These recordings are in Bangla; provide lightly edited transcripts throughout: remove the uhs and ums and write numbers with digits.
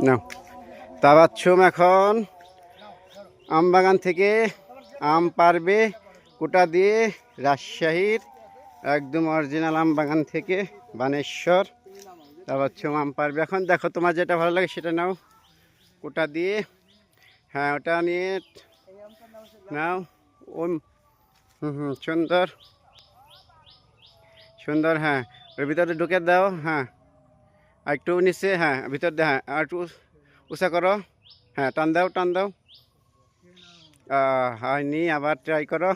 নাও তাবাচ্ছুম এখন আম বাগান থেকে আম পারবে কোটা দিয়ে, রাজশাহীর একদম অরিজিনাল আম বাগান থেকে, বানেশ্বর। তাবাচ্ছুম আম পারবে এখন। দেখো তোমার যেটা ভালো লাগে সেটা নাও কোটা দিয়ে। হ্যাঁ, ওটা নিয়ে নাও। হুম হুম, সুন্দর সুন্দর। হ্যাঁ, ওর ভিতরে ঢুকে দাও। হ্যাঁ, আর একটু নিচে, হ্যাঁ ভিতর দিয়ে, হ্যাঁ আর একটু উঁচা করো। হ্যাঁ, টান দাও টান দাও। হয়নি, আবার ট্রাই করো।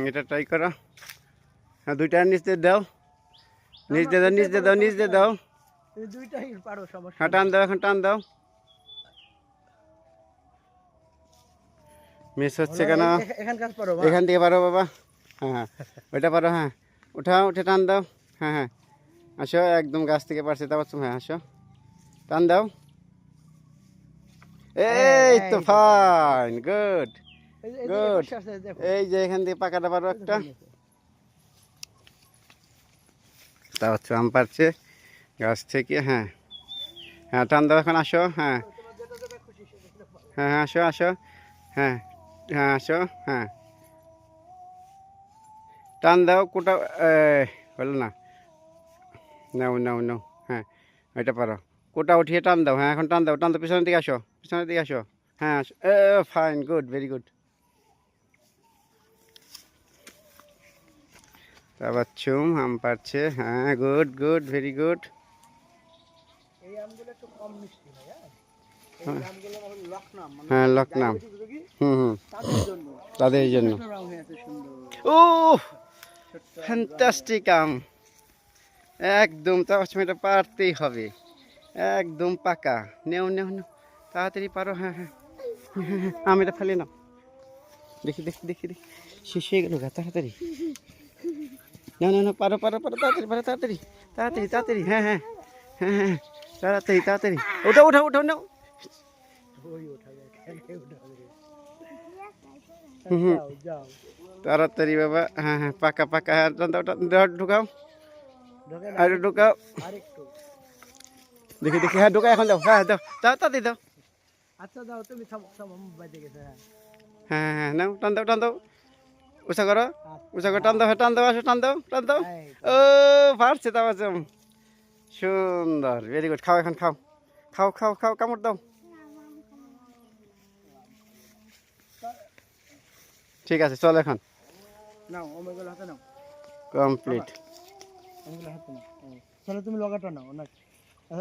এটা ট্রাই করো। হ্যাঁ, দুইটা নিচ দিয়ে দাও, নিচ দিয়ে দাও, নিচ দিয়ে দাও, নিচ দিয়ে দাও। হ্যাঁ, টান দাও, এখন টান দাও। মিস হচ্ছে কেন? এখান থেকে পারো বাবা। হ্যাঁ হ্যাঁ, ওইটা পারো। হ্যাঁ, উঠাও, উঠে টান দাও। হ্যাঁ হ্যাঁ, আসো, একদম গাছ থেকে পারছে তারপর তুমি। হ্যাঁ, আসো, টান দাও। এই তো ফাইন, গুড গুড। এই যে এখান থেকে পাকাটা পারো একটা। তা হচ্ছে আম পারছে গাছ থেকে। হ্যাঁ হ্যাঁ, টান দাও এখন। আসো, হ্যাঁ হ্যাঁ হ্যাঁ, আসো আসো। হ্যাঁ হ্যাঁ, আসো। হ্যাঁ, টান দাও কোটা। হলো না, নাও নাও নাও। হ্যাঁ, এটা পারো। কোটা উঠিয়ে টান দাও। হ্যাঁ, এখন টান দাও, টান দাও। পিছনের দিকে আসো, পিছনের দিকে আসো। হ্যাঁ, আসো। Fine, good, very good. Tabassum আম পারছে। হ্যাঁ, গুড গুড, ভেরি গুড। হ্যাঁ, লকনাম। হুম, তাদের জন্য। ও, ফ্যান্টাস্টিক আম, একদম। তাবাচ্ছুম এটা পারতেই হবে, একদম পাকা। নেও নেও নেও, তাড়াতাড়ি পারো। হ্যাঁ হ্যাঁ, আমি এটা ফেলে নাও। দেখি দেখি দেখি দেখি, শেষ হয়ে গেল গা, তাড়াতাড়ি। না না না, পারো পারো পারো, তাড়াতাড়ি পারো, তাড়াতাড়ি তাড়াতাড়ি তাড়াতাড়ি। হ্যাঁ হ্যাঁ হ্যাঁ হ্যাঁ, তাড়াতাড়ি তাড়াতাড়ি। ওঠো ওঠো ওঠো, নাও। হুম, তাড়াতাড়ি বাবা। হ্যাঁ হ্যাঁ, পাকা পাকা। হ্যাঁ, ঢুকাও, আর ঢুকাও। দেখি দেখি, হ্যাঁ ঢুকাও এখন, দাও। হ্যাঁ দাও, তাড়াতাড়ি দাও। আচ্ছা দাও, তুমি থামো বাইরে গেছে। হ্যাঁ হ্যাঁ, নাও, টান দাও টান দাও। উঁচা করো, উঁচা করে টান দাও। হ্যাঁ, টান দাও, আসো, টান দাও টান দাও। ও, পারছে তাবাচ্ছুম, সুন্দর, ভেরি গুড। খাও এখন, খাও খাও খাও খাও, কামড় দাও। ঠিক আছে, চলো এখন। নাও, ওমেগুলো হাতে নাও। কমপ্লিট। ওমেগুলো হাতে নাও। চলো তুমি লগাটা নাও না।